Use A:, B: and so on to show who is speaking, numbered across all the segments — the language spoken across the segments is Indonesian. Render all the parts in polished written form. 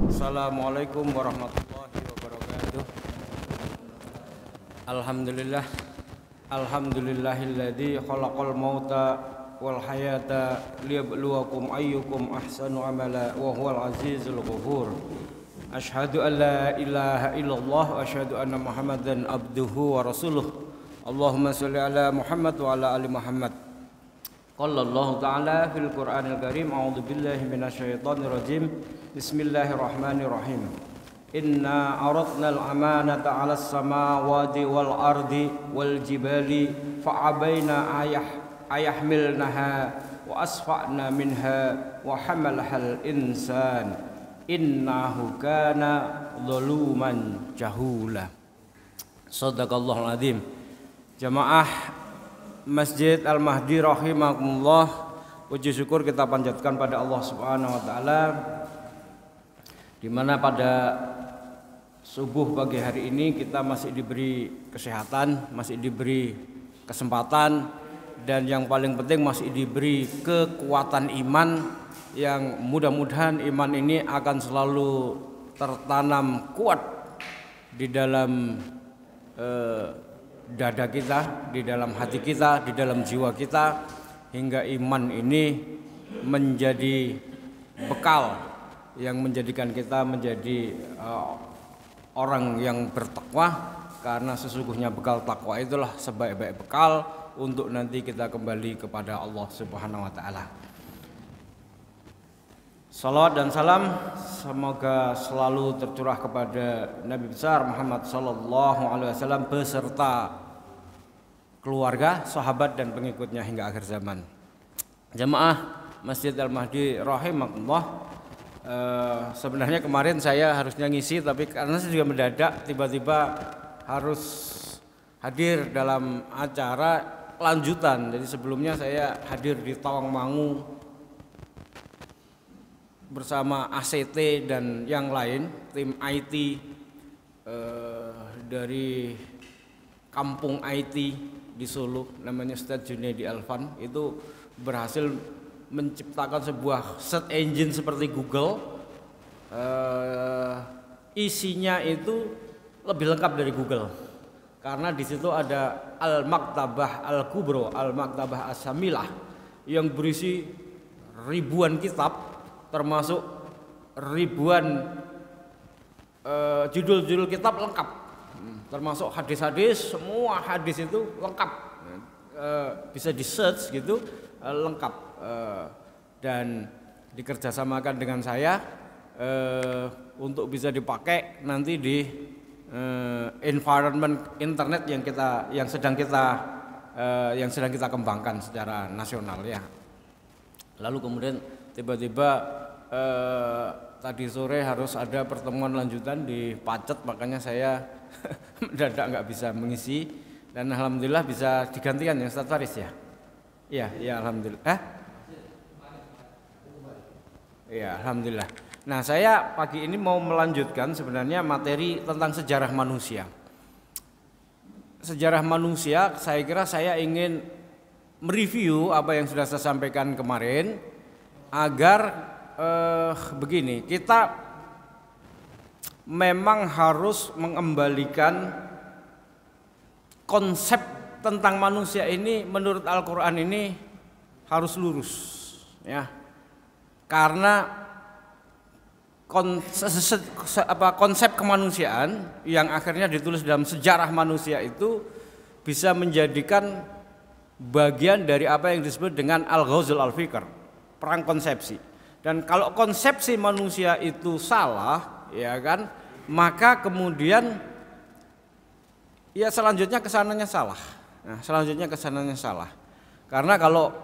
A: Assalamualaikum warahmatullahi wabarakatuh. Alhamdulillah. Alhamdulillahilladzi khalaqal mauta wal hayata liyabluwakum ayyukum ahsanu amala wa huwal azizul ghafur. Asyhadu an la ilaha illallah wa asyhadu anna Muhammadan abduhu wa rasuluh. Allahumma shalli ala Muhammad wa ala ali Muhammad. Qala Allah Ta'ala fil Qur'anil Karim, a'udzu billahi minasyaitonir rajim. Bismillahirrahmanirrahim. Inna aradnal amanata 'alas samawati wal ardi wal jibali fa'abaina ayahmilnaha wa asfa'na minha wa hamalahal insan innahu kana zaluman jahula. Shadaqallahul azim. Jamaah Masjid Al-Mahdi rahimakumullah, puji syukur kita panjatkan pada Allah Subhanahu wa taala, di mana pada subuh pagi hari ini kita masih diberi kesehatan, masih diberi kesempatan, dan yang paling penting masih diberi kekuatan iman yang mudah-mudahan iman ini akan selalu tertanam kuat di dalam dada kita, di dalam hati kita, di dalam jiwa kita, hingga iman ini menjadi bekal yang menjadikan kita menjadi orang yang bertakwa, karena sesungguhnya bekal takwa itulah sebaik-baik bekal untuk nanti kita kembali kepada Allah Subhanahu wa taala. Salawat dan salam semoga selalu tercurah kepada Nabi besar Muhammad sallallahu alaihi wasallam beserta keluarga, sahabat dan pengikutnya hingga akhir zaman. Jamaah Masjid Al-Mahdi rahimakumullah, sebenarnya kemarin saya harusnya ngisi, tapi karena saya juga mendadak tiba-tiba harus hadir dalam acara lanjutan. Jadi sebelumnya saya hadir di Tawangmangu bersama ACT dan yang lain, tim IT dari kampung IT di Solo, namanya Ustadz Junaidi Alfan, itu berhasil menciptakan sebuah search engine seperti Google. Isinya itu lebih lengkap dari Google, karena di situ ada Al-Maktabah Al-Kubro, Al-Maktabah As-Samilah, yang berisi ribuan kitab, termasuk ribuan judul-judul kitab lengkap, termasuk hadis-hadis. Semua hadis itu lengkap, bisa di search gitu, lengkap, dan dikerjasamakan dengan saya untuk bisa dipakai nanti di environment internet yang sedang kita kembangkan secara nasional ya. Lalu kemudian tiba-tiba tadi sore harus ada pertemuan lanjutan di Pacet, makanya saya mendadak nggak bisa mengisi, dan alhamdulillah bisa digantikan ya Ustadz Faris ya. Iya, alhamdulillah. Iya, alhamdulillah. Nah, saya pagi ini mau melanjutkan sebenarnya materi tentang sejarah manusia. Sejarah manusia, saya kira saya ingin mereview apa yang sudah saya sampaikan kemarin, agar begini, kita memang harus mengembalikan konsep tentang manusia ini menurut Al-Quran ini harus lurus ya, karena konsep kemanusiaan yang akhirnya ditulis dalam sejarah manusia itu bisa menjadikan bagian dari apa yang disebut dengan al-ghazul al-fikr, perang konsepsi. Dan kalau konsepsi manusia itu salah, ya kan, maka kemudian ya selanjutnya kesananya salah. Nah, selanjutnya kesananya salah. Karena kalau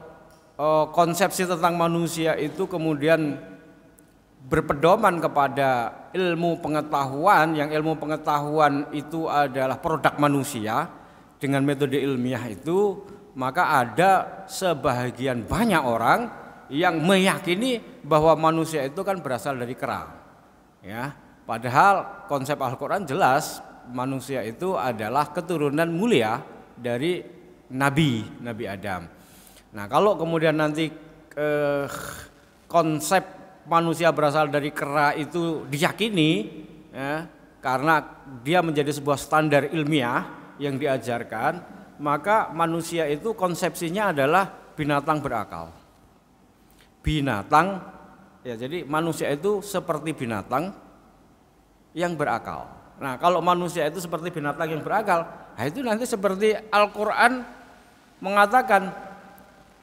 A: konsepsi tentang manusia itu kemudian berpedoman kepada ilmu pengetahuan, yang ilmu pengetahuan itu adalah produk manusia dengan metode ilmiah itu, maka ada sebahagian banyak orang yang meyakini bahwa manusia itu kan berasal dari kera. Ya, padahal konsep Al-Qur'an jelas manusia itu adalah keturunan mulia dari Nabi Adam. Nah, kalau kemudian nanti konsep manusia berasal dari kera itu diyakini ya, karena dia menjadi sebuah standar ilmiah yang diajarkan, maka manusia itu konsepsinya adalah binatang berakal. Binatang ya, jadi manusia itu seperti binatang yang berakal. Nah, kalau manusia itu seperti binatang yang berakal, nah itu nanti seperti Al-Qur'an mengatakan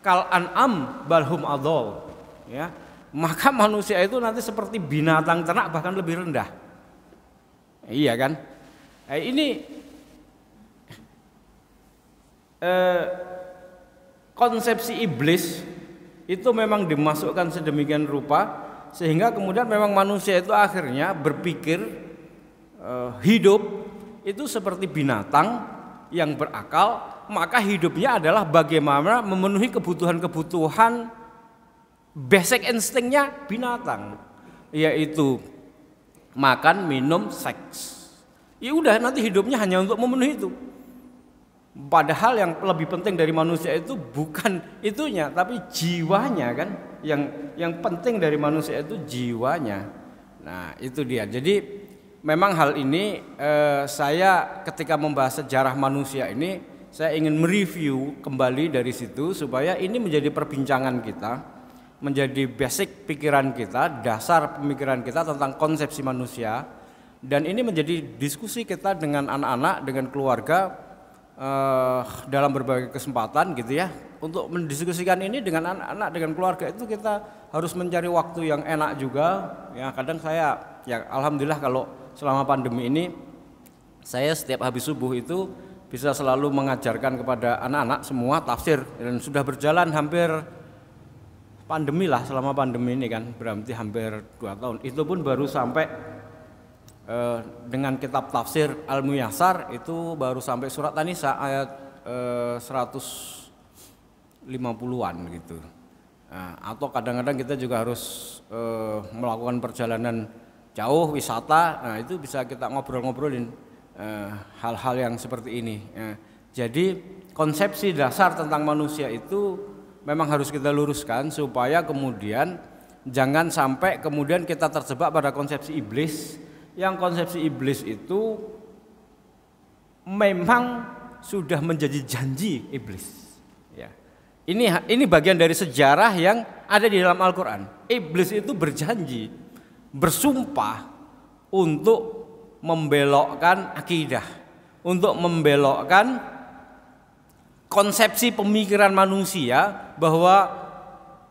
A: kal an'am balhum adol, ya. Maka manusia itu nanti seperti binatang ternak, bahkan lebih rendah. Iya kan? Ini konsepsi iblis itu memang dimasukkan sedemikian rupa sehingga kemudian memang manusia itu akhirnya berpikir hidup itu seperti binatang yang berakal, maka hidupnya adalah bagaimana memenuhi kebutuhan-kebutuhan basic instingnya binatang, yaitu makan, minum, seks. Ya udah, nanti hidupnya hanya untuk memenuhi itu. Padahal yang lebih penting dari manusia itu bukan itunya, tapi jiwanya kan. Yang penting dari manusia itu jiwanya. Nah, itu dia. Jadi memang hal ini saya ketika membahas sejarah manusia ini, saya ingin mereview kembali dari situ supaya ini menjadi perbincangan kita, menjadi basic pikiran kita, dasar pemikiran kita tentang konsepsi manusia, dan ini menjadi diskusi kita dengan anak-anak, dengan keluarga dalam berbagai kesempatan gitu ya. Untuk mendiskusikan ini dengan anak-anak, dengan keluarga itu kita harus mencari waktu yang enak juga ya. Kadang saya ya alhamdulillah kalau selama pandemi ini saya setiap habis subuh itu bisa selalu mengajarkan kepada anak-anak semua tafsir, dan sudah berjalan hampir pandemi lah, selama pandemi ini kan berarti hampir 2 tahun. Itu pun baru sampai dengan kitab tafsir Al-Muyassar itu baru sampai surat An-Nisa ayat 150-an gitu. Atau kadang-kadang kita juga harus melakukan perjalanan jauh, wisata. Nah, itu bisa kita ngobrol-ngobrolin hal-hal yang seperti ini. Jadi konsepsi dasar tentang manusia itu memang harus kita luruskan supaya kemudian jangan sampai kemudian kita terjebak pada konsepsi iblis, yang konsepsi iblis itu memang sudah menjadi janji iblis. Ya. Ini bagian dari sejarah yang ada di dalam Al-Qur'an. Iblis itu berjanji, bersumpah untuk membelokkan akidah, untuk membelokkan konsepsi pemikiran manusia bahwa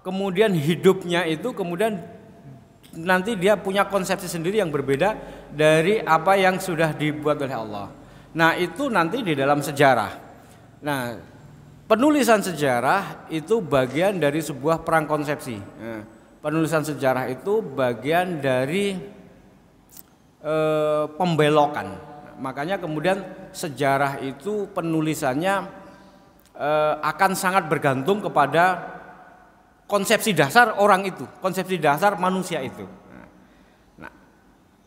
A: kemudian hidupnya itu kemudian nanti dia punya konsepsi sendiri yang berbeda dari apa yang sudah dibuat oleh Allah. Nah, itu nanti di dalam sejarah. Nah, penulisan sejarah itu bagian dari sebuah perang konsepsi. Penulisan sejarah itu bagian dari pembelokan. Makanya kemudian sejarah itu penulisannya akan sangat bergantung kepada konsepsi dasar orang itu, konsepsi dasar manusia itu. Nah,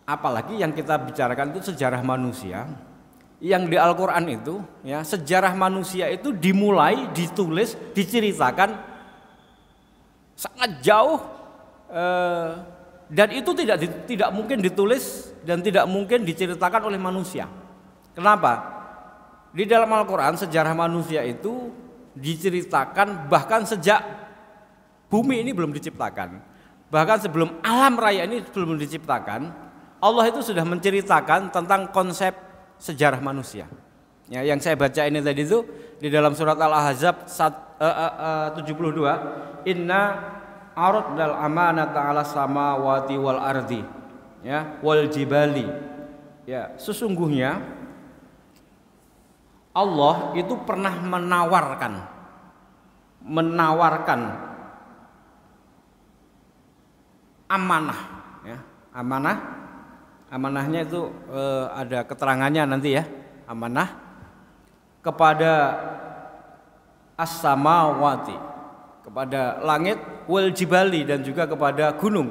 A: apalagi yang kita bicarakan itu sejarah manusia, yang di Al-Qur'an itu, ya, sejarah manusia itu dimulai, ditulis, diceritakan sangat jauh, dan itu tidak mungkin ditulis dan tidak mungkin diceritakan oleh manusia. Kenapa? Di dalam Al-Qur'an sejarah manusia itu diceritakan bahkan sejak bumi ini belum diciptakan. Bahkan sebelum alam raya ini belum diciptakan, Allah itu sudah menceritakan tentang konsep sejarah manusia. Ya, yang saya baca ini tadi itu di dalam surat Al-Ahzab 72, inna aradnal amanata 'alas samawati wal ardi, ya, wal jibali. Ya, sesungguhnya Allah itu pernah menawarkan amanah, ya, amanahnya itu ada keterangannya nanti ya, amanah kepada as-samawati, kepada langit, wal jibali, dan juga kepada gunung.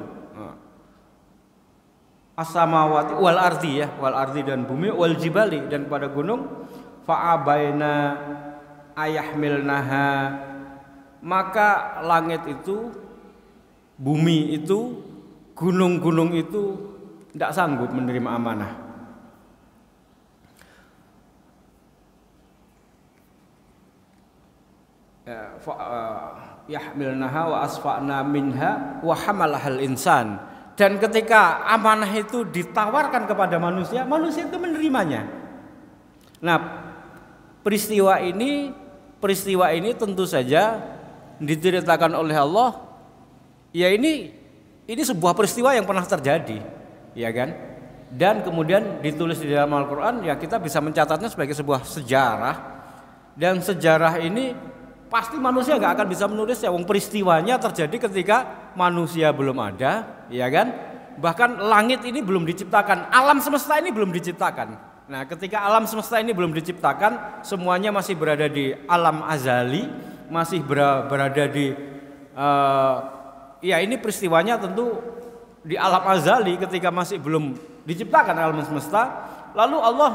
A: As-samawati wal ardi, ya, wal ardi dan bumi, wal jibali, dan kepada gunung. Fa'abaina ayahmilnaha, maka langit itu, bumi itu gunung-gunung itu tidak sanggup menerima amanah. Yahmilnaha wa asfa'na minha wa hamalahal insan. Dan ketika amanah itu ditawarkan kepada manusia, manusia itu menerimanya. Nah, peristiwa ini tentu saja diceritakan oleh Allah. Ya ini sebuah peristiwa yang pernah terjadi, ya kan? Dan kemudian ditulis di dalam Al-Qur'an, ya kita bisa mencatatnya sebagai sebuah sejarah. Dan sejarah ini pasti manusia nggak akan bisa menulisnya. Wong peristiwanya terjadi ketika manusia belum ada, ya kan? Bahkan langit ini belum diciptakan, alam semesta ini belum diciptakan. Nah, ketika alam semesta ini belum diciptakan, semuanya masih berada di alam azali, masih berada di ya ini peristiwanya tentu di alam azali ketika masih belum diciptakan alam semesta. Lalu Allah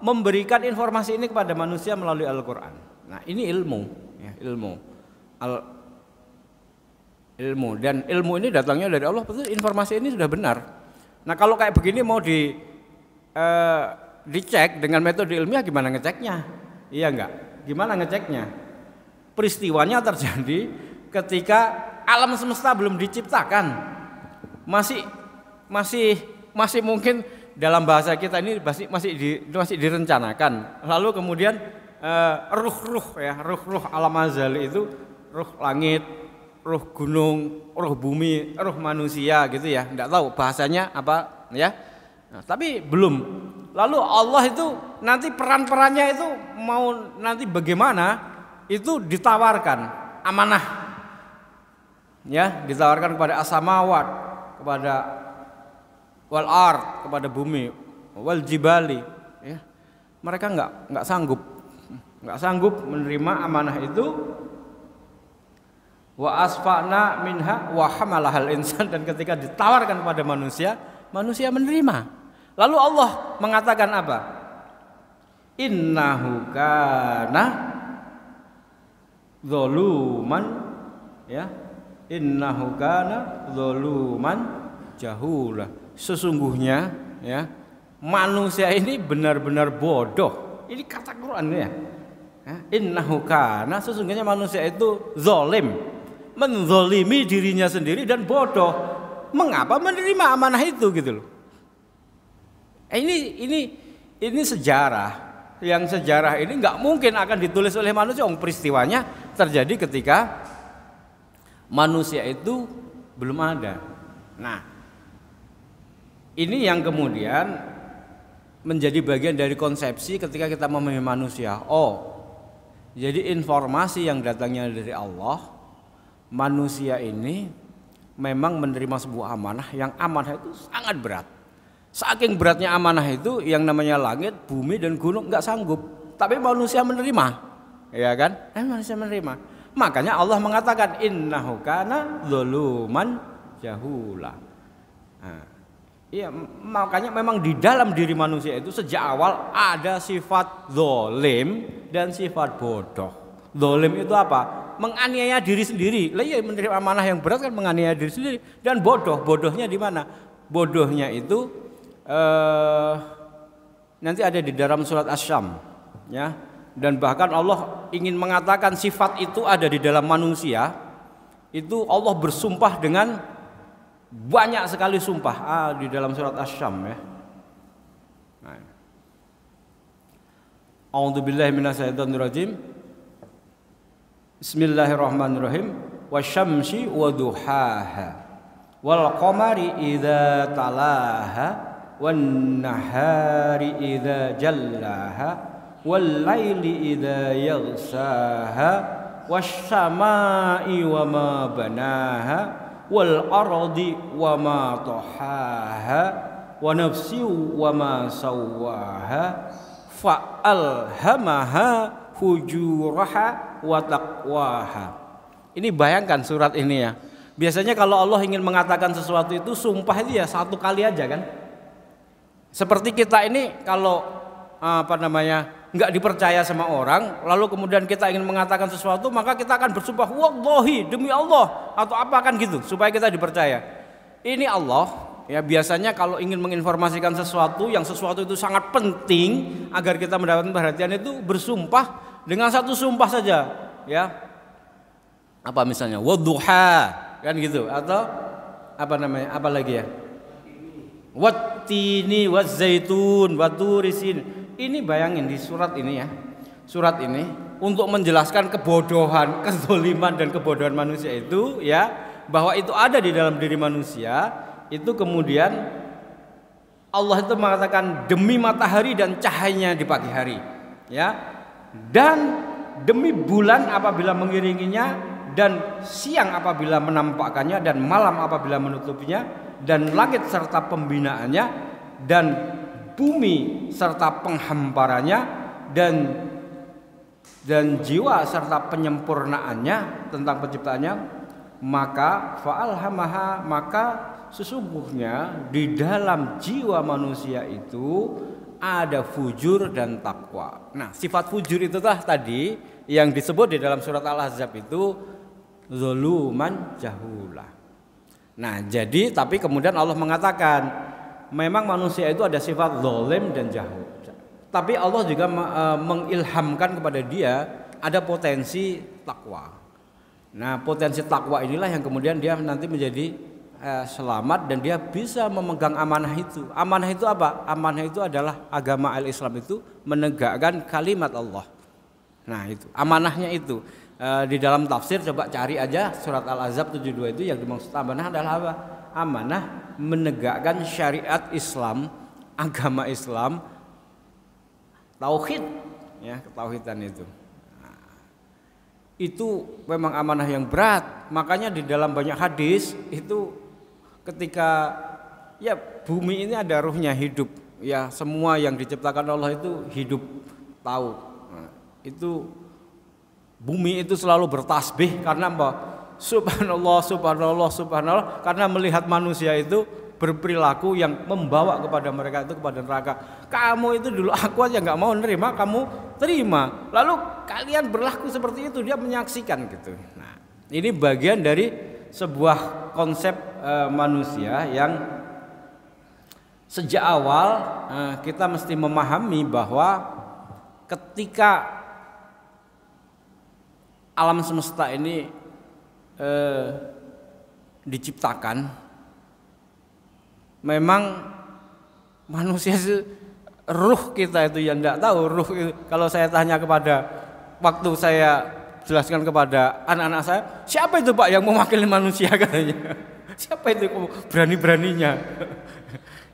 A: memberikan informasi ini kepada manusia melalui Al-Qur'an. Nah, ini ilmu, ya, ilmu dan ilmu ini datangnya dari Allah. Betul, informasi ini sudah benar. Nah, kalau kayak begini mau dicek dengan metode ilmiah, gimana ngeceknya? Iya enggak? Gimana ngeceknya? Peristiwanya terjadi ketika alam semesta belum diciptakan. Masih mungkin dalam bahasa kita ini masih direncanakan. Lalu kemudian ruh alam azali itu, ruh langit, ruh gunung, ruh bumi, ruh manusia gitu ya. Enggak tahu bahasanya apa ya. Nah, tapi belum. Lalu Allah itu nanti peran-perannya itu mau nanti bagaimana? Itu ditawarkan amanah, ya, ditawarkan kepada as-samawat, kepada wal ard, kepada bumi, wal jibali, ya. Mereka nggak sanggup menerima amanah itu. Wa asfa'na minha wa hamalahal insan, dan ketika ditawarkan kepada manusia menerima. Lalu Allah mengatakan apa? Innahu kana zaluman, ya, innahu kana zaluman jahula. Sesungguhnya, ya, manusia ini benar-benar bodoh. Ini kata Quran ya. Innahu kana, sesungguhnya manusia itu zalim, menzalimi dirinya sendiri dan bodoh. Mengapa menerima amanah itu gitu loh? Ini sejarah. Yang sejarah ini nggak mungkin akan ditulis oleh manusia. Peristiwanya terjadi ketika manusia itu belum ada. Nah, ini yang kemudian menjadi bagian dari konsepsi ketika kita memahami manusia. Oh, jadi informasi yang datangnya dari Allah, manusia ini memang menerima sebuah amanah, yang amanah itu sangat berat. Saking beratnya amanah itu, yang namanya langit, bumi dan gunung nggak sanggup, tapi manusia menerima, ya kan? Manusia menerima. Makanya Allah mengatakan innahu kana zaluman jahula. Nah, iya, makanya memang di dalam diri manusia itu sejak awal ada sifat zalim dan sifat bodoh. Zalim itu apa? Menganiaya diri sendiri. Lah iya, menerima amanah yang berat kan menganiaya diri sendiri. Dan bodohnya di mana? Bodohnya itu nanti ada di dalam surat Asy-Syam, ya. Dan bahkan Allah ingin mengatakan sifat itu ada di dalam manusia. Itu Allah bersumpah dengan banyak sekali sumpah di dalam surat Asy-Syam, ya. Nah. A'udzubillahi minasyaitonirrajim. Bismillahirrahmanirrahim. Wasyamsi wa duhaha wal qamari idza talaha wan nahari idza jallaha wal laili idza yaghshaha wasyamai wa ma banaha wal ardi wa ma tahaha wa nafsi wa ma sawwaha fa alhamaha fujuraha wa taqwaha. Ini bayangkan surat ini ya. Biasanya kalau Allah ingin mengatakan sesuatu itu sumpah itu ya satu kali aja kan. Seperti kita ini kalau nggak dipercaya sama orang, lalu kemudian kita ingin mengatakan sesuatu, maka kita akan bersumpah wallahi demi Allah atau apa kan gitu supaya kita dipercaya. Ini Allah ya, biasanya kalau ingin menginformasikan sesuatu itu sangat penting agar kita mendapatkan perhatian, itu bersumpah dengan satu sumpah saja ya. Apa misalnya wadduha kan gitu, atau apa namanya, apa lagi ya, wattini wazzaitun waturisin. Ini bayangin di surat ini ya, surat ini untuk menjelaskan kebodohan, kezaliman dan kebodohan manusia itu ya, bahwa itu ada di dalam diri manusia. Itu kemudian Allah itu mengatakan demi matahari dan cahayanya di pagi hari ya, dan demi bulan apabila mengiringinya, dan siang apabila menampakkannya, dan malam apabila menutupinya, dan langit serta pembinaannya, dan bumi serta penghamparannya, dan jiwa serta penyempurnaannya tentang penciptaannya. Maka fa'alhamaha, maka sesungguhnya di dalam jiwa manusia itu ada fujur dan takwa. Nah, sifat fujur itu tadi yang disebut di dalam surat Al-Ahzab itu zuluman jahula. Nah, jadi tapi kemudian Allah mengatakan memang manusia itu ada sifat zalim dan jahul. Tapi Allah juga mengilhamkan kepada dia ada potensi takwa. Nah, potensi takwa inilah yang kemudian dia nanti menjadi selamat dan dia bisa memegang amanah itu. Amanah itu apa? Amanah itu adalah agama al-Islam itu menegakkan kalimat Allah. Nah, itu amanahnya itu. Di dalam tafsir coba cari aja surat Al-Ahzab 72 itu yang dimaksud amanah adalah apa? Amanah menegakkan syariat Islam, agama Islam, tauhid ya, ketauhidan itu. Itu memang amanah yang berat. Makanya di dalam banyak hadis itu ketika ya bumi ini ada ruhnya, hidup ya, semua yang diciptakan Allah itu hidup, tahu. Nah, itu bumi itu selalu bertasbih karena apa? Subhanallah, subhanallah, subhanallah, karena melihat manusia itu berperilaku yang membawa kepada mereka itu kepada neraka. Kamu itu dulu aku aja nggak mau nerima, kamu terima. Lalu kalian berlaku seperti itu, dia menyaksikan gitu. Nah, ini bagian dari sebuah konsep manusia yang sejak awal kita mesti memahami bahwa ketika alam semesta ini diciptakan, memang manusia itu, ruh kita itu yang tidak tahu. Ruh itu, kalau saya tanya kepada, waktu saya jelaskan kepada anak-anak saya, siapa itu Pak yang mewakili manusia katanya? Siapa itu berani-beraninya?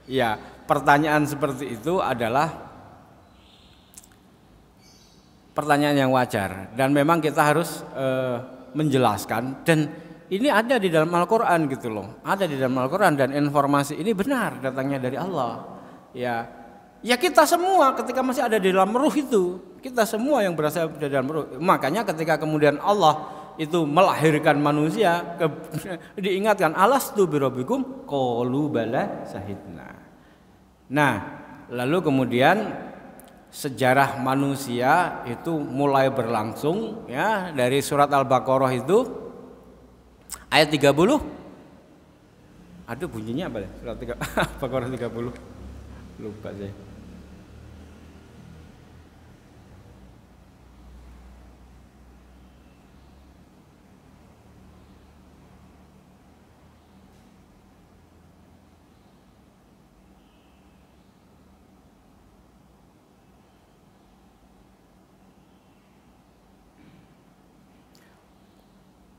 A: Ya, pertanyaan seperti itu adalah pertanyaan yang wajar dan memang kita harus menjelaskan, dan ini ada di dalam Al-Quran gitu loh, ada di dalam Al-Quran, dan informasi ini benar datangnya dari Allah. Ya kita semua ketika masih ada di dalam ruh itu, kita semua yang berasal dari dalam ruh. Makanya ketika kemudian Allah itu melahirkan manusia, diingatkan alastu birabbikum qalu bala syahidna. Nah, lalu kemudian sejarah manusia itu mulai berlangsung ya, dari surat Al-Baqarah itu ayat 30. Aduh, bunyinya apa ya? Surat Al-Baqarah 30. Lupa saya.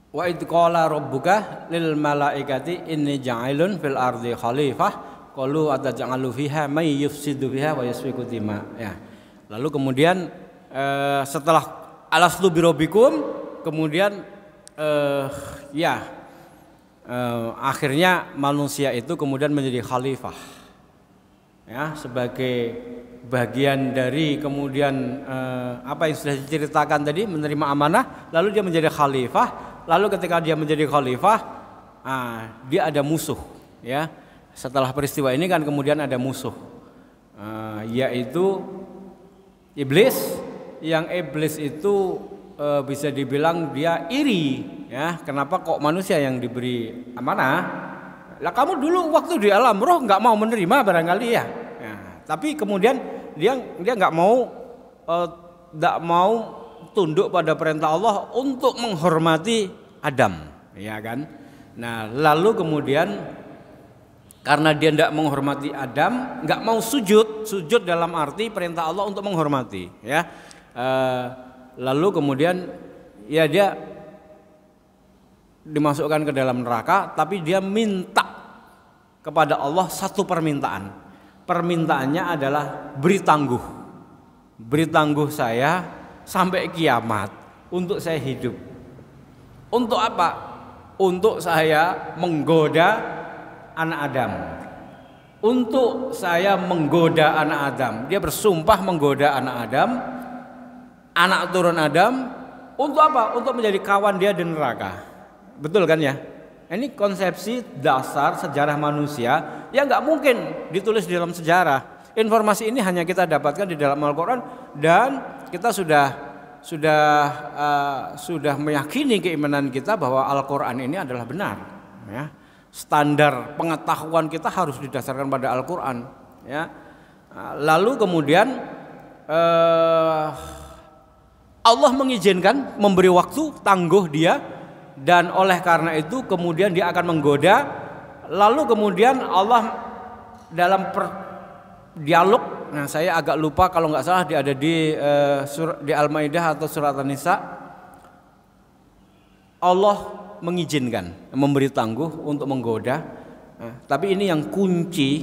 A: Wa id qala rabbuka lil malaikati inni ja'ilun fil ardi khalifah qalu ataj'alu fiha may yufsidu fiha wa yasfiku dima. Ya. Lalu kemudian setelah alastu birabbikum, kemudian akhirnya manusia itu kemudian menjadi khalifah. Ya, sebagai bagian dari kemudian apa yang sudah diceritakan tadi, menerima amanah, lalu dia menjadi khalifah. Lalu ketika dia menjadi khalifah, dia ada musuh ya. Setelah peristiwa ini kan kemudian ada musuh, yaitu iblis. Yang iblis itu bisa dibilang dia iri ya. Kenapa kok manusia yang diberi amanah lah kamu dulu waktu di alam roh nggak mau menerima barangkali ya. Tapi kemudian dia nggak mau tunduk pada perintah Allah untuk menghormati Adam, ya kan? Nah, lalu kemudian karena dia tidak menghormati Adam, nggak mau sujud dalam arti perintah Allah untuk menghormati, ya. Lalu kemudian ya dia dimasukkan ke dalam neraka, tapi dia minta kepada Allah satu permintaan. Permintaannya adalah beri tangguh saya sampai kiamat untuk saya hidup. Untuk apa? Untuk saya menggoda anak Adam. Untuk saya menggoda anak Adam. Dia bersumpah menggoda anak Adam, anak turun Adam. Untuk apa? Untuk menjadi kawan dia di neraka. Betul kan ya? Ini konsepsi dasar sejarah manusia yang nggak mungkin ditulis di dalam sejarah. Informasi ini hanya kita dapatkan di dalam Al-Quran, dan kita sudah meyakini keimanan kita bahwa Al-Quran ini adalah benar. Ya. Standar pengetahuan kita harus didasarkan pada Al-Quran. Ya. Lalu kemudian Allah mengizinkan, memberi waktu tangguh dia, dan oleh karena itu kemudian dia akan menggoda. Lalu kemudian Allah dalam dialog, nah saya agak lupa kalau nggak salah dia ada di Al-Maidah atau surat An-Nisa, Allah mengizinkan, memberi tangguh untuk menggoda. Tapi ini yang kunci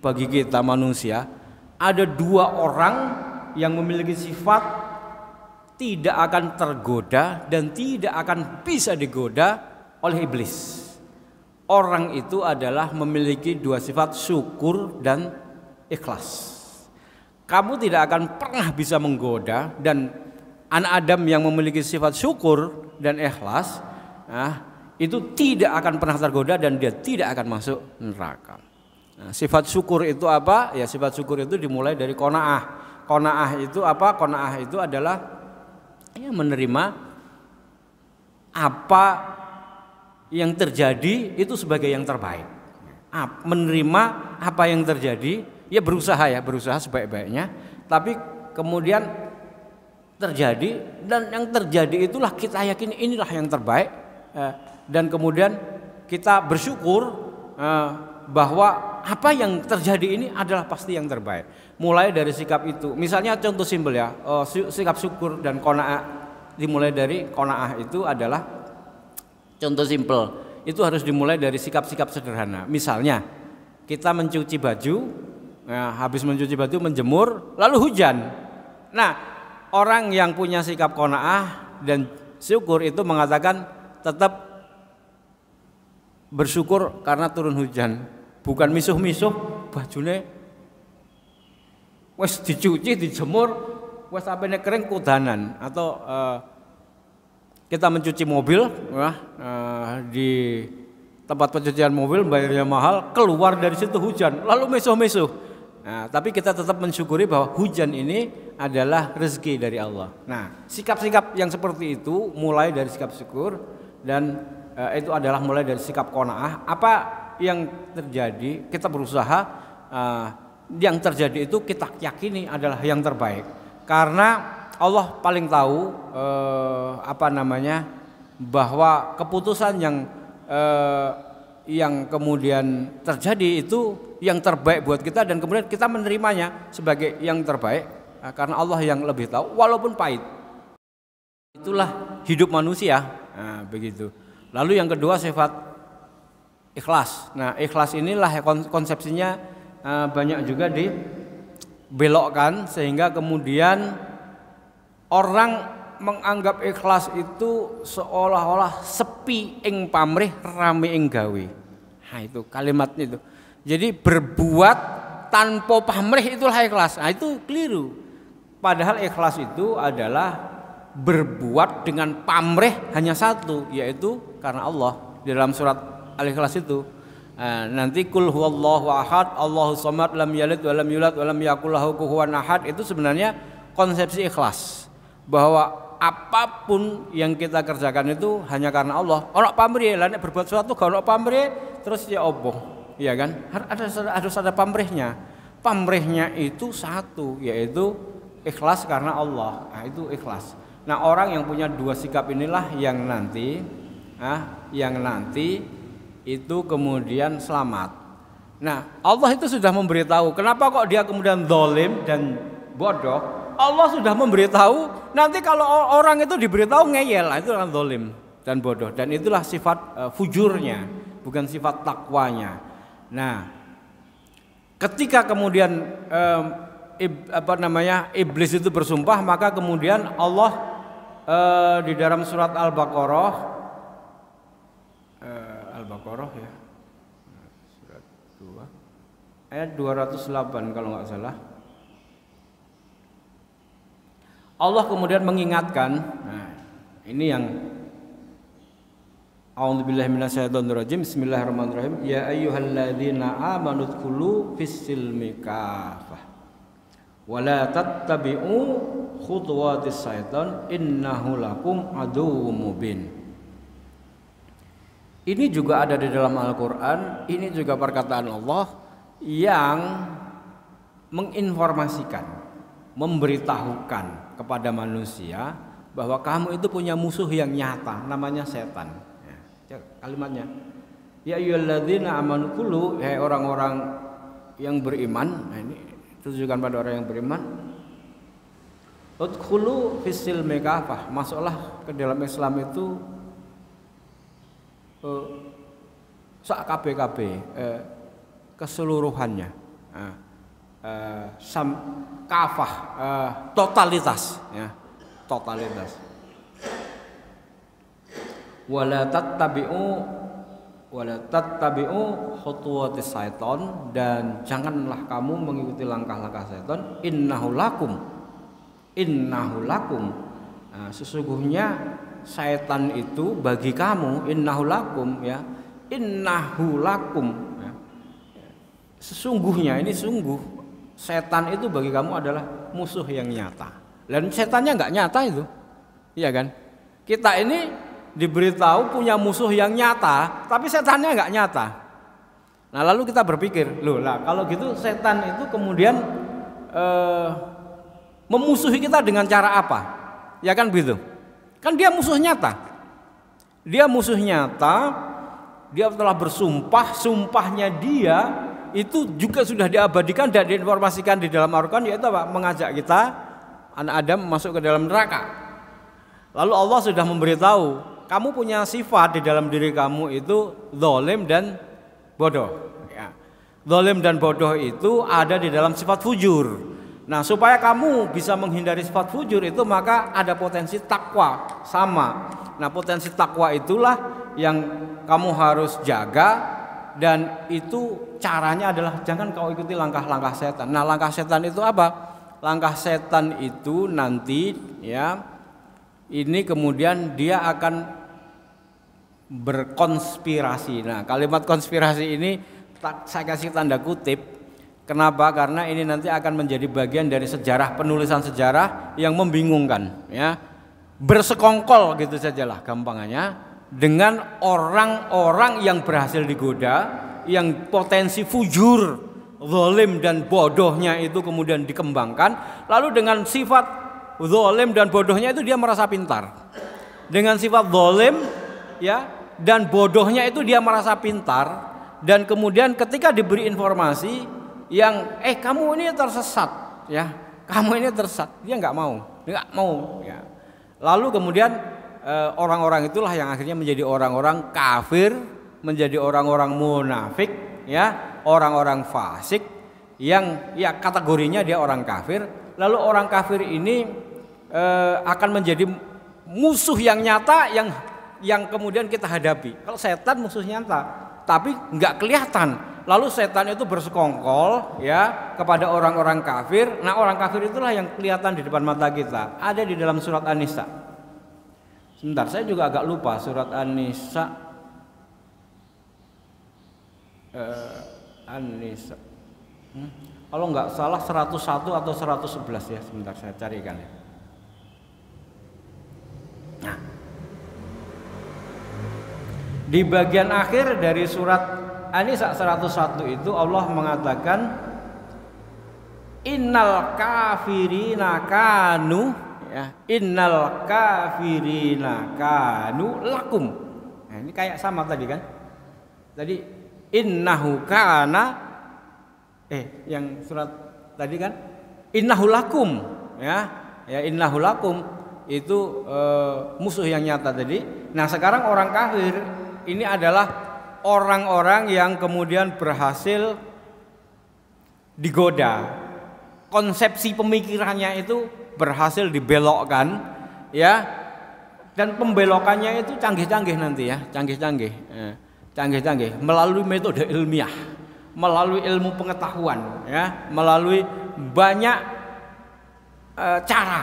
A: bagi kita manusia, ada dua orang yang memiliki sifat tidak akan tergoda dan tidak akan bisa digoda oleh iblis. Orang itu adalah memiliki dua sifat, syukur dan ikhlas. Kamu tidak akan pernah bisa menggoda, dan anak Adam yang memiliki sifat syukur dan ikhlas, itu tidak akan pernah tergoda dan dia tidak akan masuk neraka. Nah, sifat syukur itu apa? Ya, sifat syukur itu dimulai dari qanaah. Qanaah itu apa? Qanaah itu adalah menerima apa yang terjadi itu sebagai yang terbaik. Menerima apa yang terjadi, ya berusaha sebaik-baiknya, tapi kemudian terjadi, dan yang terjadi itulah kita yakini inilah yang terbaik, dan kemudian kita bersyukur bahwa apa yang terjadi ini adalah pasti yang terbaik. Mulai dari sikap itu, misalnya contoh simpel ya, sikap syukur dan qanaah dimulai dari qanaah itu adalah contoh simpel, itu harus dimulai dari sikap-sikap sederhana. Misalnya kita mencuci baju, habis mencuci baju menjemur, lalu hujan. Nah, orang yang punya sikap qanaah dan syukur itu mengatakan tetap bersyukur karena turun hujan, bukan misuh-misuh bajune wes dicuci, dijemur, wes sampai kering kudanan. Atau kita mencuci mobil, di tempat pencucian mobil bayarnya mahal, keluar dari situ hujan, lalu misuh-misuh. Nah, tapi kita tetap mensyukuri bahwa hujan ini adalah rezeki dari Allah. Nah, sikap-sikap yang seperti itu mulai dari sikap syukur, dan itu adalah mulai dari sikap qanaah. Apa yang terjadi kita berusaha, yang terjadi itu kita yakini adalah yang terbaik, karena Allah paling tahu bahwa keputusan yang kemudian terjadi itu yang terbaik buat kita, dan kemudian kita menerimanya sebagai yang terbaik karena Allah yang lebih tahu walaupun pahit. Itulah hidup manusia. Nah, begitu. Lalu yang kedua sifat ikhlas. Nah, ikhlas inilah konsepsinya banyak juga dibelokkan, sehingga kemudian orang menganggap ikhlas itu seolah-olah sepi ing pamrih rame ing gawe. Nah, itu kalimatnya itu. Jadi berbuat tanpa pamrih itulah ikhlas. Nah, itu keliru. Padahal ikhlas itu adalah berbuat dengan pamrih hanya satu, yaitu karena Allah. Di dalam surat Al-Ikhlas itu nanti kul huwallahu ahad, Allahus samad, lam yalid walam yulad walam yakul lahu kufuwan ahad, itu sebenarnya konsepsi ikhlas, bahwa apapun yang kita kerjakan itu hanya karena Allah. Ono pamrih, lah nek berbuat sesuatu gak ono pamrih, terus ya opo? Iya kan? Harus ada pamrihnya. Pamrihnya itu satu, yaitu ikhlas karena Allah. Nah, itu ikhlas. Nah, orang yang punya dua sikap inilah yang nanti itu kemudian selamat. Nah, Allah itu sudah memberitahu. Kenapa kok dia kemudian zalim dan bodoh? Allah sudah memberitahu. Nanti kalau orang itu diberitahu ngeyel, itu kan zalim dan bodoh. Dan itulah sifat fujurnya, bukan sifat takwanya. Nah, ketika kemudian iblis itu bersumpah, maka kemudian Allah di dalam surat Al-Baqarah ya, surat 2 ayat 208 kalau nggak salah, Allah kemudian mengingatkan. Nah, ini yang A'udzubillahi minasyaitonirrajim. Bismillahirrahmanirrahim. Ya ayyuhalladzina amanu dzkulu fis-silmi kafah wa la tattabi'u khutuwatis syaiton innahu lakum aduwwum mubin. Ini juga ada di dalam Al-Qur'an, ini juga perkataan Allah yang menginformasikan, memberitahukan kepada manusia bahwa kamu itu punya musuh yang nyata, namanya setan. Ya, kalimatnya. Ya ayyuhalladzina amanu qulu, hai orang-orang yang beriman. Nah, ini tujukan pada orang yang beriman. Udkhulu fis-silmi kafah, masuklah ke dalam Islam itu sak kabeh keseluruhannya. Kafah, totalitas, ya, totalitas. Wala tattabi'u khutuwatis syaiton, dan janganlah kamu mengikuti langkah-langkah syaitan. Innahu lakum. Nah, sesungguhnya syaitan itu bagi kamu, innahu lakum, ya. Innahu lakum, ya. Sesungguhnya, ini sungguh, setan itu bagi kamu adalah musuh yang nyata. Dan setannya nggak nyata itu, iya kan? Kita ini diberitahu punya musuh yang nyata, tapi setannya nggak nyata. Nah, lalu kita berpikir, loh lah kalau gitu setan itu kemudian memusuhi kita dengan cara apa? Ya kan begitu? Kan dia musuh nyata. Dia musuh nyata. Dia telah bersumpah, sumpahnya dia itu juga sudah diabadikan dan diinformasikan di dalam Al-Qur'an, yaitu apa? Mengajak kita anak Adam masuk ke dalam neraka. Lalu Allah sudah memberitahu, kamu punya sifat di dalam diri kamu itu zalim dan bodoh. Ya. Zalim dan bodoh itu ada di dalam sifat fujur. Nah, supaya kamu bisa menghindari sifat fujur itu, maka ada potensi takwa sama. Nah, potensi takwa itulah yang kamu harus jaga, dan itu caranya adalah jangan kau ikuti langkah-langkah setan. Nah, langkah setan itu apa? Langkah setan itu nanti, ya, ini kemudian dia akan berkonspirasi. Nah, kalimat konspirasi ini saya kasih tanda kutip. Kenapa? Karena ini nanti akan menjadi bagian dari sejarah, penulisan sejarah yang membingungkan, ya. Bersekongkol gitu sajalah gampangannya dengan orang-orang yang berhasil digoda, yang potensi fujur, zalim dan bodohnya itu kemudian dikembangkan. Lalu dengan sifat zalim dan bodohnya itu dia merasa pintar. Dengan sifat zalim, ya, dan bodohnya itu dia merasa pintar, dan kemudian ketika diberi informasi yang kamu ini tersesat, ya, kamu ini tersesat, dia nggak mau, ya. Lalu kemudian orang-orang itulah yang akhirnya menjadi orang-orang kafir, menjadi orang-orang munafik, ya, orang-orang fasik yang, ya, kategorinya dia orang kafir. Lalu orang kafir ini akan menjadi musuh yang nyata yang kemudian kita hadapi. Kalau setan musuh nyata, tapi nggak kelihatan. Lalu setan itu bersekongkol, ya, kepada orang-orang kafir. Nah, orang kafir itulah yang kelihatan di depan mata kita. Ada di dalam surat An-Nisa. Sebentar, saya juga agak lupa surat An-Nisa. An-Nisa. Kalau nggak salah 101 atau 111 ya. Sebentar saya carikan ya. Di bagian akhir dari surat An-Nisa 101 itu Allah mengatakan innal kafirina kanu, ya, innal kafirina kanu lakum. Nah, ini kayak sama tadi kan? Tadi innahu kana yang surat tadi kan innahu lakum, ya. Ya innahu lakum itu musuh yang nyata tadi. Nah, sekarang orang kafir ini adalah orang-orang yang kemudian berhasil digoda. Konsepsi pemikirannya itu berhasil dibelokkan, ya, dan pembelokannya itu canggih-canggih nanti, ya, canggih-canggih melalui metode ilmiah, melalui ilmu pengetahuan, ya, melalui banyak cara,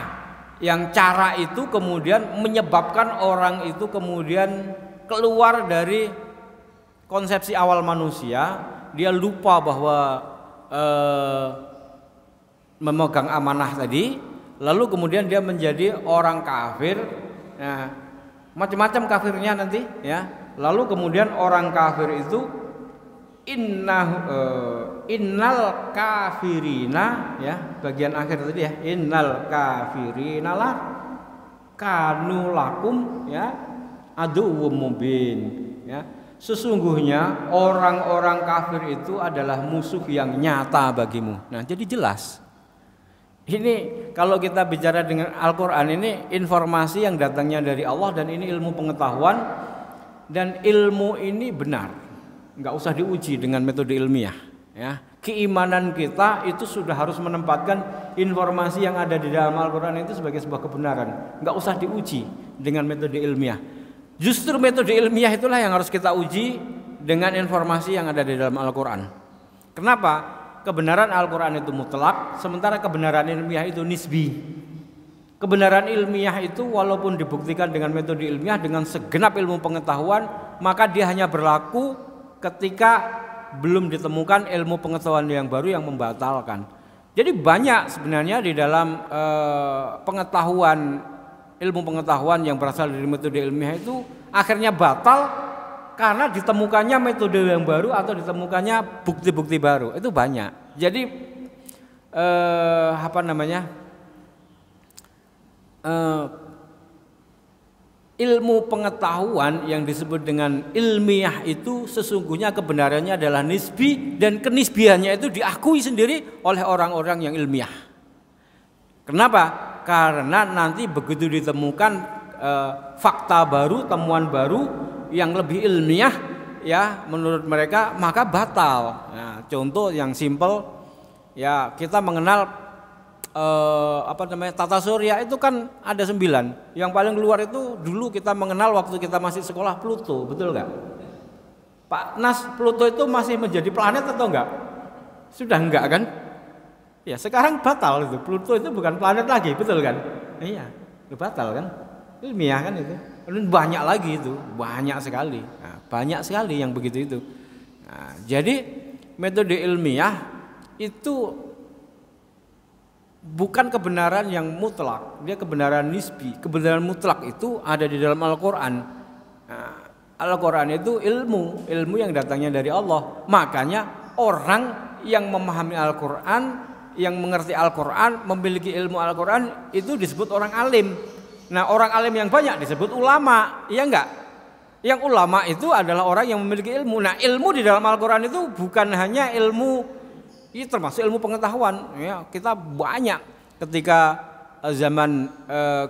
A: yang cara itu kemudian menyebabkan orang itu kemudian keluar dari konsepsi awal manusia. Dia lupa bahwa memegang amanah tadi, lalu kemudian dia menjadi orang kafir. Nah, macam-macam kafirnya nanti, ya. Lalu kemudian orang kafir itu innal kafirina, ya, bagian akhir tadi, ya, innal kafirina lah kanu lakum, ya, aduwwum mubin, ya. Sesungguhnya orang-orang kafir itu adalah musuh yang nyata bagimu. Nah, jadi jelas. Ini kalau kita bicara dengan Al-Quran, ini informasi yang datangnya dari Allah, dan ini ilmu pengetahuan, dan ilmu ini benar, nggak usah diuji dengan metode ilmiah, ya. Keimanan kita itu sudah harus menempatkan informasi yang ada di dalam Al-Quran itu sebagai sebuah kebenaran, nggak usah diuji dengan metode ilmiah. Justru metode ilmiah itulah yang harus kita uji dengan informasi yang ada di dalam Al-Quran. Kenapa? Kebenaran Al-Quran itu mutlak, sementara kebenaran ilmiah itu nisbi. Kebenaran ilmiah itu walaupun dibuktikan dengan metode ilmiah, dengan segenap ilmu pengetahuan, maka dia hanya berlaku ketika belum ditemukan ilmu pengetahuan yang baru yang membatalkan. Jadi banyak sebenarnya di dalam pengetahuan, ilmu pengetahuan yang berasal dari metode ilmiah itu akhirnya batal karena ditemukannya metode yang baru atau ditemukannya bukti-bukti baru. Itu banyak. Jadi ilmu pengetahuan yang disebut dengan ilmiah itu sesungguhnya kebenarannya adalah nisbi, dan kenisbiannya itu diakui sendiri oleh orang-orang yang ilmiah. Kenapa? Karena nanti begitu ditemukan fakta baru, temuan baru yang lebih ilmiah, ya, menurut mereka, maka batal. Nah, contoh yang simpel, ya, kita mengenal tata surya itu kan ada 9. Yang paling keluar itu dulu kita mengenal waktu kita masih sekolah Pluto, betul nggak? Pak Nas, Pluto itu masih menjadi planet atau enggak? Sudah enggak kan? Ya, sekarang batal itu. Pluto itu bukan planet lagi, betul kan? Iya, itu batal kan? Ilmiah kan itu. Dan banyak lagi itu, banyak sekali. Nah, banyak sekali yang begitu itu. Nah, jadi metode ilmiah itu bukan kebenaran yang mutlak, dia kebenaran nisbi. Kebenaran mutlak itu ada di dalam Al-Quran. Nah, Al-Quran itu ilmu yang datangnya dari Allah. Makanya orang yang memahami Al-Quran, yang mengerti Al-Quran, memiliki ilmu Al-Quran, itu disebut orang alim. Nah, orang alim yang banyak disebut ulama, ya enggak? Yang ulama itu adalah orang yang memiliki ilmu. Nah, ilmu di dalam Al-Quran itu bukan hanya ilmu, ini termasuk ilmu pengetahuan, ya. Kita banyak ketika zaman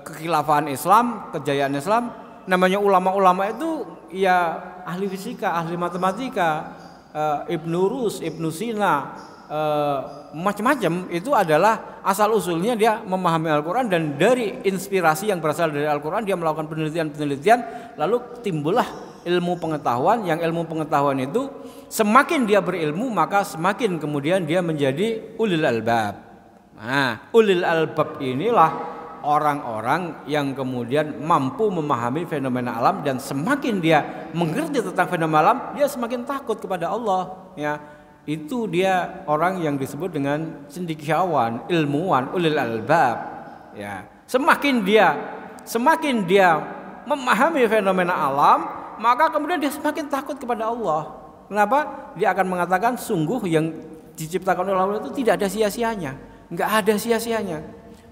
A: kekhilafahan Islam, kejayaan Islam, namanya ulama-ulama itu ya ahli fisika, ahli matematika, Ibnu Rus, Ibnu Sina, macam-macam. Itu adalah asal usulnya dia memahami Al-Quran, dan dari inspirasi yang berasal dari Al-Quran dia melakukan penelitian, lalu timbullah ilmu pengetahuan. Yang ilmu pengetahuan itu semakin dia berilmu, maka semakin kemudian dia menjadi ulil albab. Nah, ulil albab inilah orang-orang yang kemudian mampu memahami fenomena alam, dan semakin dia mengerti tentang fenomena alam, dia semakin takut kepada Allah, ya. Itu dia orang yang disebut dengan cendekiawan, ilmuwan, ulil albab, ya. Semakin dia memahami fenomena alam, maka kemudian dia semakin takut kepada Allah. Kenapa? Dia akan mengatakan sungguh yang diciptakan oleh Allah itu tidak ada sia-sianya, enggak ada sia-sianya.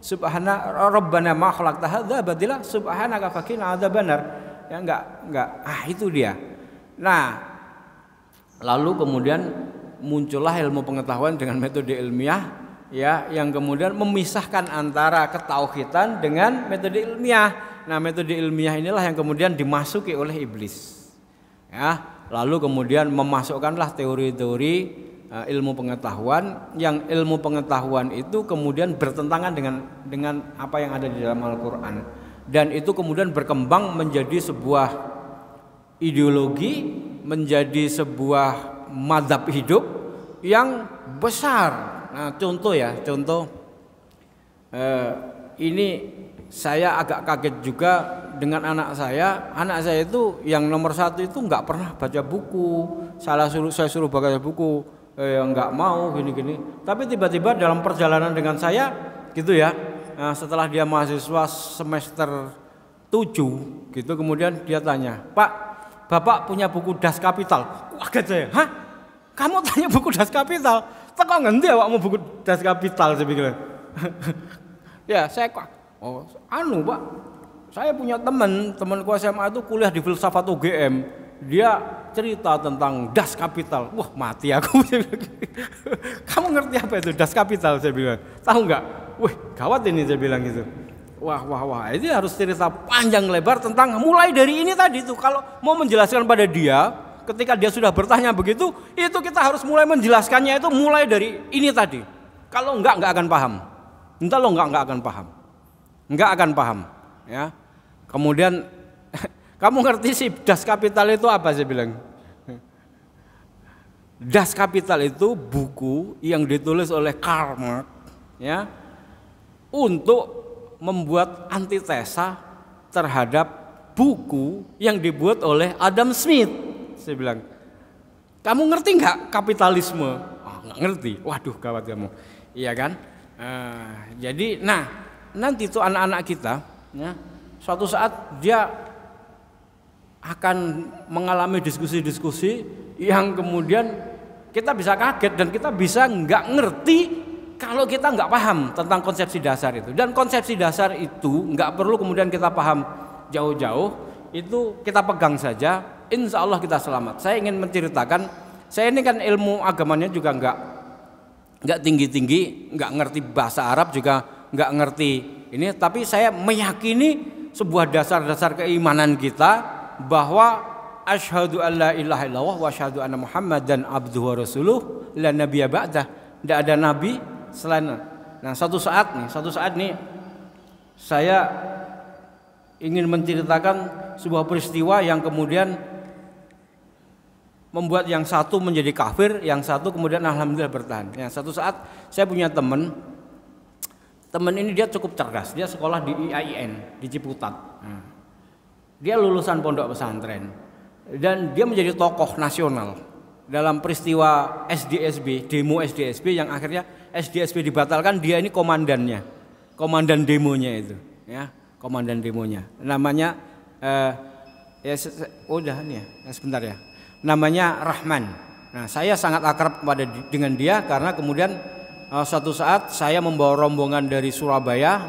A: Subhana rabbana ma khalaqta hadza batila subhanaka faqina adzabannar. Ya enggak. Itu dia. Nah, lalu kemudian muncullah ilmu pengetahuan dengan metode ilmiah ya, yang kemudian memisahkan antara ketauhidan dengan metode ilmiah. Nah, metode ilmiah inilah yang kemudian dimasuki oleh iblis. Ya, lalu kemudian memasukkanlah teori-teori ilmu pengetahuan, yang ilmu pengetahuan itu kemudian bertentangan dengan apa yang ada di dalam Al-Qur'an, dan itu kemudian berkembang menjadi sebuah ideologi, menjadi sebuah mazhab hidup yang besar. Nah, contoh ini saya agak kaget juga dengan anak saya. Anak saya itu yang nomor 1 itu nggak pernah baca buku. Saya suruh baca buku, nggak mau gini. Tapi tiba-tiba dalam perjalanan dengan saya gitu ya, setelah dia mahasiswa semester 7 gitu, kemudian dia tanya, "Pak, Bapak punya buku Das Kapital?" Kaget saya. "Hah? Kamu tanya buku Das Kapital? Teko ngendi awakmu buku Das Kapital?" Saya bilang. Ya, saya kok, Pak, saya punya temanku SMA itu kuliah di filsafat UGM. Dia cerita tentang Das Kapital. Wah, mati aku. Kamu ngerti apa itu Das Kapital? Saya bilang. Tahu nggak? Wih, gawat ini, saya bilang gitu. Wah, ini harus cerita panjang lebar tentang mulai dari ini tadi tuh. Kalau mau menjelaskan pada dia, ketika dia sudah bertanya begitu, itu kita harus mulai menjelaskannya itu mulai dari ini tadi. Kalau nggak akan paham. Entah lo nggak akan paham. Nggak akan paham, ya. Kemudian kamu ngerti sih Das Kapital itu apa? Saya bilang. Das Kapital itu buku yang ditulis oleh Karl Marx, ya, untuk membuat antitesa terhadap buku yang dibuat oleh Adam Smith. Saya bilang, kamu ngerti nggak kapitalisme? Nggak ngerti. Waduh, gawat kamu. Iya kan? Jadi, nanti itu anak-anak kita, ya, suatu saat dia akan mengalami diskusi-diskusi yang kemudian kita bisa kaget dan kita bisa nggak ngerti kalau kita nggak paham tentang konsepsi dasar itu. Dan konsepsi dasar itu nggak perlu kemudian kita paham jauh-jauh, itu kita pegang saja, insya Allah kita selamat. Saya ingin menceritakan, saya ini kan ilmu agamanya juga nggak tinggi-tinggi, nggak ngerti bahasa Arab juga nggak ngerti ini, tapi saya meyakini sebuah dasar-dasar keimanan kita bahwa asyhadu alla ilaha illallah wa asyhadu anna Muhammadan abduhu wa rasuluh la nabiyya ba'dah. Tidak ada nabi selain. Nah, suatu saat nih saya ingin menceritakan sebuah peristiwa yang kemudian membuat yang satu menjadi kafir, yang satu kemudian alhamdulillah bertahan. Ya, suatu saat saya punya teman ini dia cukup cerdas, dia sekolah di IAIN di Ciputat. Dia lulusan pondok pesantren dan dia menjadi tokoh nasional dalam peristiwa SDSB, demo SDSB yang akhirnya SDSB dibatalkan. Dia ini komandannya, komandan demonya itu, ya, komandan demonya. Namanya sebentar ya. Namanya Rahman. Nah, saya sangat akrab dengan dia karena kemudian suatu saat saya membawa rombongan dari Surabaya,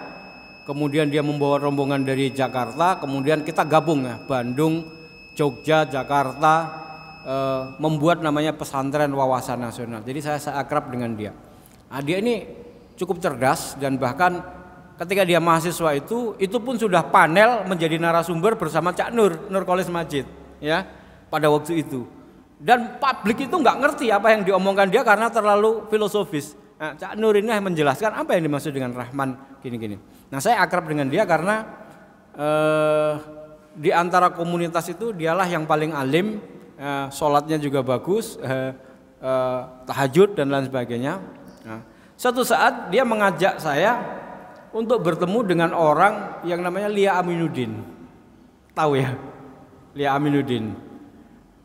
A: kemudian dia membawa rombongan dari Jakarta, kemudian kita gabung ya, Bandung, Jogja, Jakarta, membuat namanya pesantren wawasan nasional. Jadi saya akrab dengan dia. Nah, dia ini cukup cerdas dan bahkan ketika dia mahasiswa itu pun sudah panel menjadi narasumber bersama Cak Nur Kholis Majid, ya, pada waktu itu. Dan publik itu nggak ngerti apa yang diomongkan dia karena terlalu filosofis. Nah, Cak Nur ini menjelaskan apa yang dimaksud dengan Rahman gini-gini. Nah, saya akrab dengan dia karena di antara komunitas itu dialah yang paling alim, sholatnya juga bagus, tahajud dan lain sebagainya. Nah, suatu saat dia mengajak saya untuk bertemu dengan orang yang namanya Lia Aminuddin. Tahu ya, Lia Aminuddin.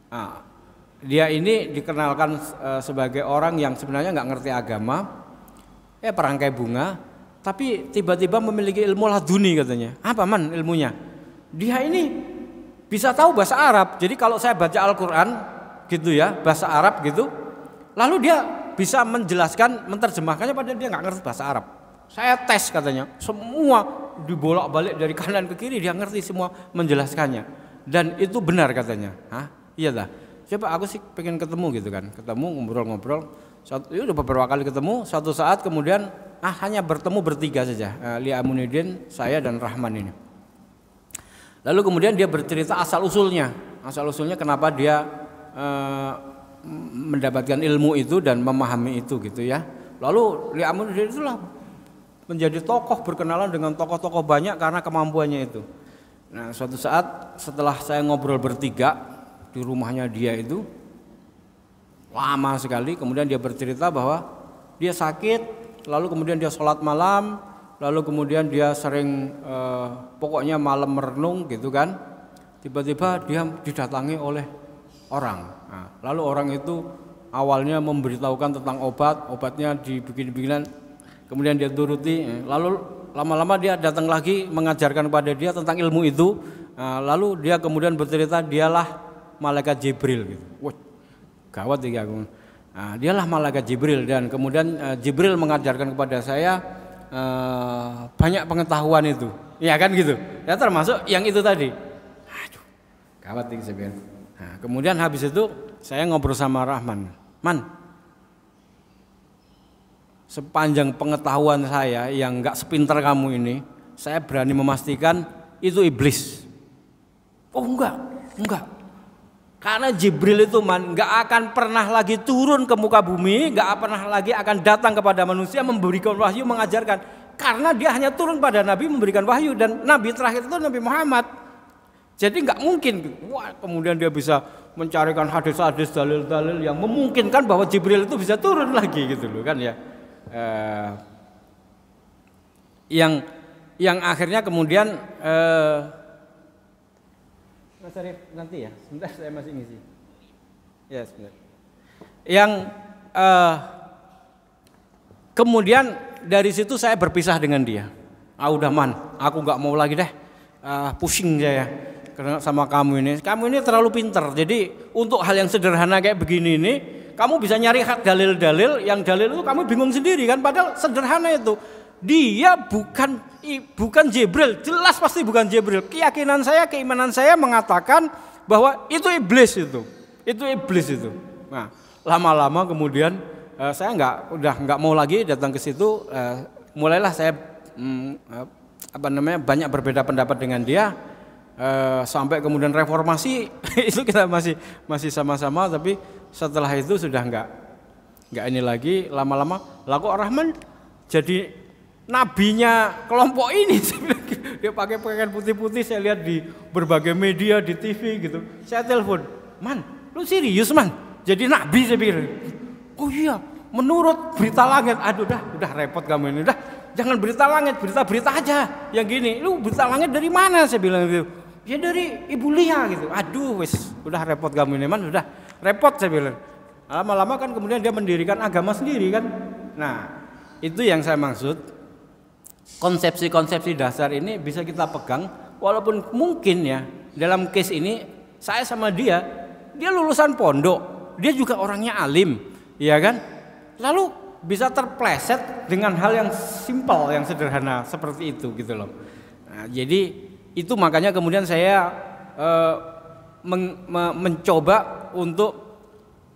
A: Nah, dia ini dikenalkan sebagai orang yang sebenarnya nggak ngerti agama, perangkai bunga, tapi tiba-tiba memiliki ilmu laduni katanya. Apa man ilmunya? Dia ini bisa tahu bahasa Arab. Jadi kalau saya baca Al-Quran gitu ya, bahasa Arab gitu, lalu dia bisa menjelaskan, menerjemahkannya padahal dia nggak ngerti bahasa Arab. Saya tes katanya, semua dibolak-balik dari kanan ke kiri dia ngerti semua menjelaskannya. Dan itu benar katanya. Hah? Iya dah. Coba aku sih pengen ketemu gitu kan, ketemu ngobrol-ngobrol. Ya udah beberapa kali ketemu, suatu saat kemudian hanya bertemu bertiga saja, Lia Amunuddin, saya dan Rahman ini. Lalu kemudian dia bercerita asal usulnya kenapa dia mendapatkan ilmu itu dan memahami itu gitu ya. Lalu Lia Amunuddin itulah menjadi tokoh, berkenalan dengan tokoh-tokoh banyak karena kemampuannya itu. Nah, suatu saat setelah saya ngobrol bertiga di rumahnya dia itu lama sekali, kemudian dia bercerita bahwa dia sakit, lalu kemudian dia sholat malam, lalu kemudian dia sering pokoknya malam merenung gitu kan. Tiba-tiba dia didatangi oleh orang. Nah, lalu orang itu awalnya memberitahukan tentang obatnya dibikin-bikinan, kemudian dia turuti, lalu lama-lama dia datang lagi mengajarkan kepada dia tentang ilmu itu. Lalu dia kemudian bercerita dialah malaikat Jibril gitu. Wah, gawat ya aku. Dialah malaikat Jibril, dan kemudian Jibril mengajarkan kepada saya banyak pengetahuan itu. Ya kan gitu. Ya termasuk yang itu tadi. Aduh, gawat ini sebenarnya. Nah, kemudian habis itu saya ngobrol sama Rahman. Man, sepanjang pengetahuan saya yang enggak sepintar kamu ini, saya berani memastikan itu iblis. Oh enggak. Karena Jibril itu enggak akan pernah lagi turun ke muka bumi, enggak pernah lagi akan datang kepada manusia memberikan wahyu, mengajarkan. Karena dia hanya turun pada Nabi memberikan wahyu, dan Nabi terakhir itu Nabi Muhammad. Jadi enggak mungkin. Wah, kemudian dia bisa mencarikan hadis-hadis, dalil-dalil yang memungkinkan bahwa Jibril itu bisa turun lagi gitu loh kan ya. Yang akhirnya kemudian Mas Arif nanti ya, sebentar saya masih ngisi. Ya sebentar. Yang kemudian dari situ saya berpisah dengan dia. Udah man, aku nggak mau lagi deh, pusing saya karena sama kamu ini. Kamu ini terlalu pinter. Jadi untuk hal yang sederhana kayak begini ini, kamu bisa nyari dalil-dalil, yang dalil itu kamu bingung sendiri kan, padahal sederhana itu. Dia bukan Jibril, jelas pasti bukan Jibril. Keyakinan saya, keimanan saya mengatakan bahwa itu iblis itu iblis itu. Nah, lama-lama kemudian saya nggak mau lagi datang ke situ. Mulailah saya banyak berbeda pendapat dengan dia. Sampai kemudian reformasi itu kita masih sama-sama, tapi setelah itu sudah nggak ini lagi. Lama-lama laku Rahman jadi nabinya kelompok ini. Dia pakai pakaian putih-putih, saya lihat di berbagai media, di TV gitu. Saya telepon, man, lu serius man? Jadi nabi saya pikir. Oh iya, menurut berita langit. Aduh udah repot kamu ini. Udah jangan berita langit, berita-berita aja yang gini. Lu berita langit dari mana? Saya bilang gitu. Ya dari Ibu Lia gitu. Aduh wis, udah repot kamu ini man, udah repot saya bilang. Lama-lama kan kemudian dia mendirikan agama sendiri kan. Nah, itu yang saya maksud. Konsepsi-konsepsi dasar ini bisa kita pegang, walaupun mungkin ya dalam case ini saya sama dia lulusan pondok, dia juga orangnya alim, ya kan? Lalu bisa terpleset dengan hal yang simpel, yang sederhana seperti itu gitu loh. Nah, jadi itu makanya kemudian saya mencoba untuk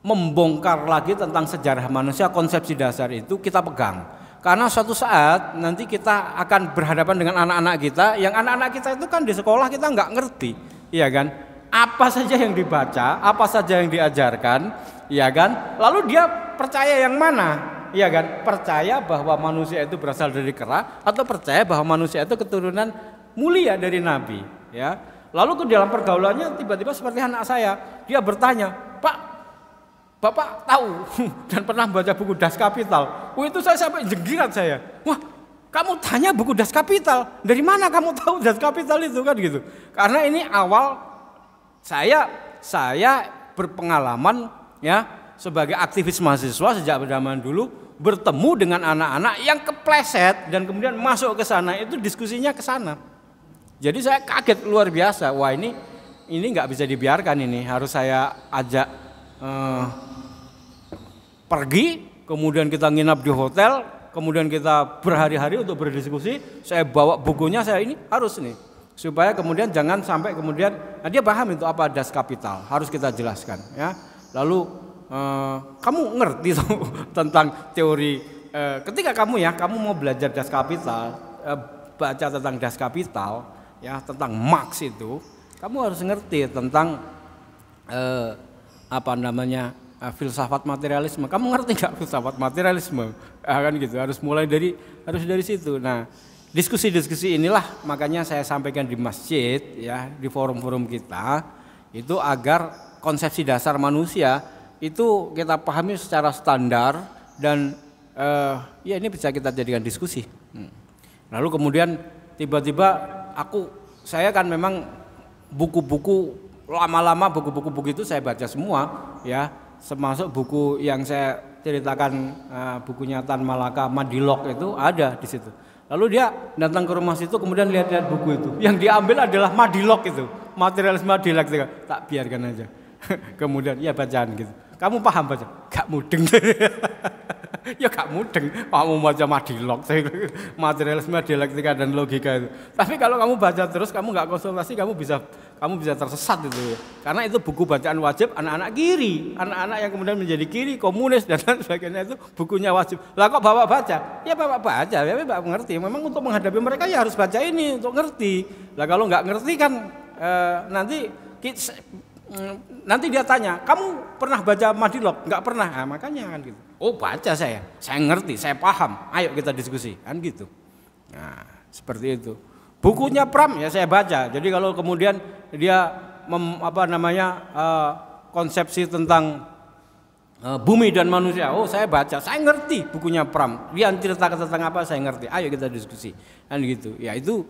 A: membongkar lagi tentang sejarah manusia, konsepsi dasar itu kita pegang. Karena suatu saat nanti kita akan berhadapan dengan anak-anak kita, yang anak-anak kita itu kan di sekolah kita nggak ngerti, ya kan? Apa saja yang dibaca, apa saja yang diajarkan, ya kan? Lalu dia percaya yang mana, ya kan? Percaya bahwa manusia itu berasal dari kera, atau percaya bahwa manusia itu keturunan mulia dari Nabi, ya? Lalu ke dalam pergaulannya tiba-tiba seperti anak saya, dia bertanya, Pak, Bapak tahu dan pernah baca buku Das Kapital? Itu saya sampai jenggirat saya. Wah, kamu tanya buku Das Kapital, dari mana kamu tahu Das Kapital itu kan gitu? Karena ini awal saya berpengalaman ya sebagai aktivis mahasiswa sejak zaman dulu bertemu dengan anak-anak yang kepleset dan kemudian masuk ke sana, itu diskusinya ke sana. Jadi saya kaget luar biasa. Wah, ini ini nggak bisa dibiarkan, ini harus saya ajak pergi, kemudian kita nginap di hotel, kemudian kita berhari-hari untuk berdiskusi. Saya bawa bukunya, saya ini harus nih, supaya kemudian jangan sampai kemudian dia paham itu apa das kapital, harus kita jelaskan ya. Lalu kamu ngerti tentang teori ketika kamu mau belajar das kapital, baca tentang das kapital ya, tentang Marx itu, kamu harus ngerti tentang filsafat materialisme. Kamu ngerti nggak filsafat materialisme? Kan gitu. Harus dari situ. Nah, diskusi-diskusi inilah makanya saya sampaikan di masjid ya, di forum-forum kita itu agar konsepsi dasar manusia itu kita pahami secara standar dan ya ini bisa kita jadikan diskusi. Lalu kemudian tiba-tiba saya kan memang buku-buku lama-lama, buku-buku itu saya baca semua ya, termasuk buku yang saya ceritakan, bukunya Tan Malaka Madilog itu ada di situ. Lalu dia datang ke rumah situ, kemudian lihat-lihat buku itu, yang diambil adalah Madilog itu, materialisme dialektika. Tak biarkan aja. Kemudian ya bacaan gitu. Kamu paham baca? Gak mudeng. Ya gak mudeng kamu baca Madilog, materialisme dialektika dan logika itu. Tapi kalau kamu baca terus, kamu nggak konsultasi, kamu bisa tersesat itu. Karena itu buku bacaan wajib anak-anak kiri, anak-anak yang kemudian menjadi kiri, komunis dan sebagainya, itu bukunya wajib. Lah kok bapak baca? Ya bapak baca, ya bapak mengerti. Memang untuk menghadapi mereka ya harus baca ini untuk ngerti. Lah kalau nggak ngerti kan nanti dia tanya, kamu pernah baca Madilog? Nggak pernah, nah, makanya kan gitu. Oh baca saya ngerti, saya paham, ayo kita diskusi, kan gitu. Nah seperti itu. Bukunya Pram ya saya baca. Jadi kalau kemudian dia konsepsi tentang bumi dan manusia, oh saya baca, saya ngerti bukunya Pram. Dia ceritakan tentang apa, saya ngerti. Ayo kita diskusi, kan gitu. Ya itu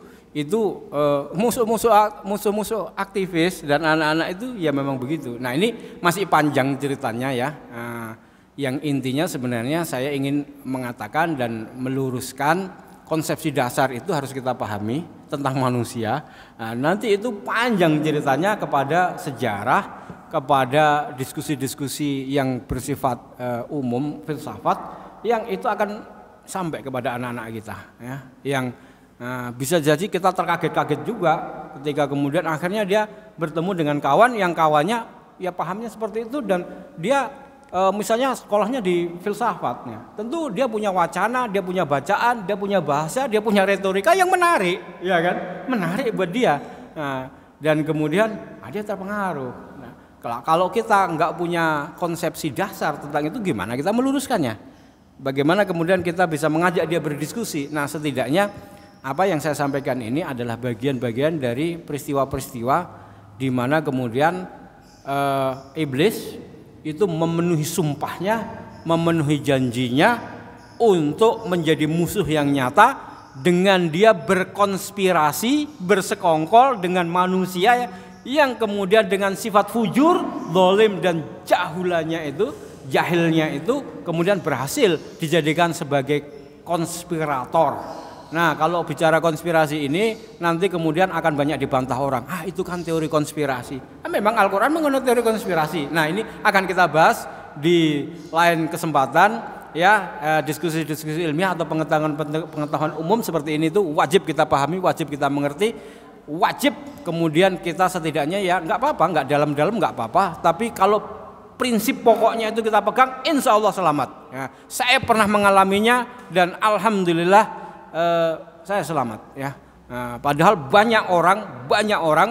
A: musuh-musuh aktivis dan anak-anak itu ya memang begitu. Nah ini masih panjang ceritanya ya. Yang intinya sebenarnya saya ingin mengatakan dan meluruskan konsepsi dasar itu harus kita pahami tentang manusia. Nah, nanti itu panjang ceritanya kepada sejarah, kepada diskusi-diskusi yang bersifat umum, filsafat, yang itu akan sampai kepada anak-anak kita ya. Yang bisa jadi kita terkaget-kaget juga ketika kemudian akhirnya dia bertemu dengan kawan yang kawannya ya pahamnya seperti itu, dan dia misalnya sekolahnya di filsafatnya, tentu dia punya wacana, dia punya bacaan, dia punya bahasa, dia punya retorika yang menarik, ya kan, menarik buat dia. Nah, dan kemudian dia terpengaruh. Nah, kalau kita nggak punya konsepsi dasar tentang itu, gimana kita meluruskannya? Bagaimana kemudian kita bisa mengajak dia berdiskusi? Nah, setidaknya apa yang saya sampaikan ini adalah bagian-bagian dari peristiwa-peristiwa di mana kemudian iblis itu memenuhi sumpahnya, memenuhi janjinya untuk menjadi musuh yang nyata dengan dia berkonspirasi, bersekongkol dengan manusia yang kemudian dengan sifat fujur, zalim dan jahilnya itu kemudian berhasil dijadikan sebagai konspirator. Nah kalau bicara konspirasi ini nanti kemudian akan banyak dibantah orang. Itu kan teori konspirasi. Memang Al-Quran mengenai teori konspirasi. Nah ini akan kita bahas di lain kesempatan ya. Diskusi-diskusi ilmiah atau pengetahuan umum seperti ini tuh wajib kita pahami, wajib kita mengerti, wajib kemudian kita setidaknya ya nggak apa-apa, nggak dalam-dalam nggak apa-apa. Tapi kalau prinsip pokoknya itu kita pegang, insya Allah selamat. Ya, saya pernah mengalaminya dan alhamdulillah saya selamat ya. Padahal banyak orang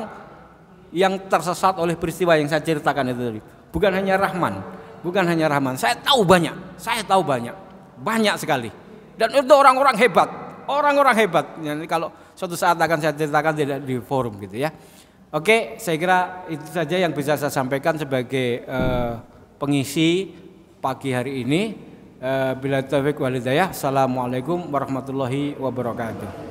A: yang tersesat oleh peristiwa yang saya ceritakan itu tadi. Bukan hanya Rahman. Saya tahu banyak sekali. Dan itu orang-orang hebat. Jadi kalau suatu saat akan saya ceritakan tidak di forum gitu ya. Oke, saya kira itu saja yang bisa saya sampaikan sebagai pengisi pagi hari ini. Bila taufiq wal hidayah. Assalamualaikum warahmatullahi wabarakatuh.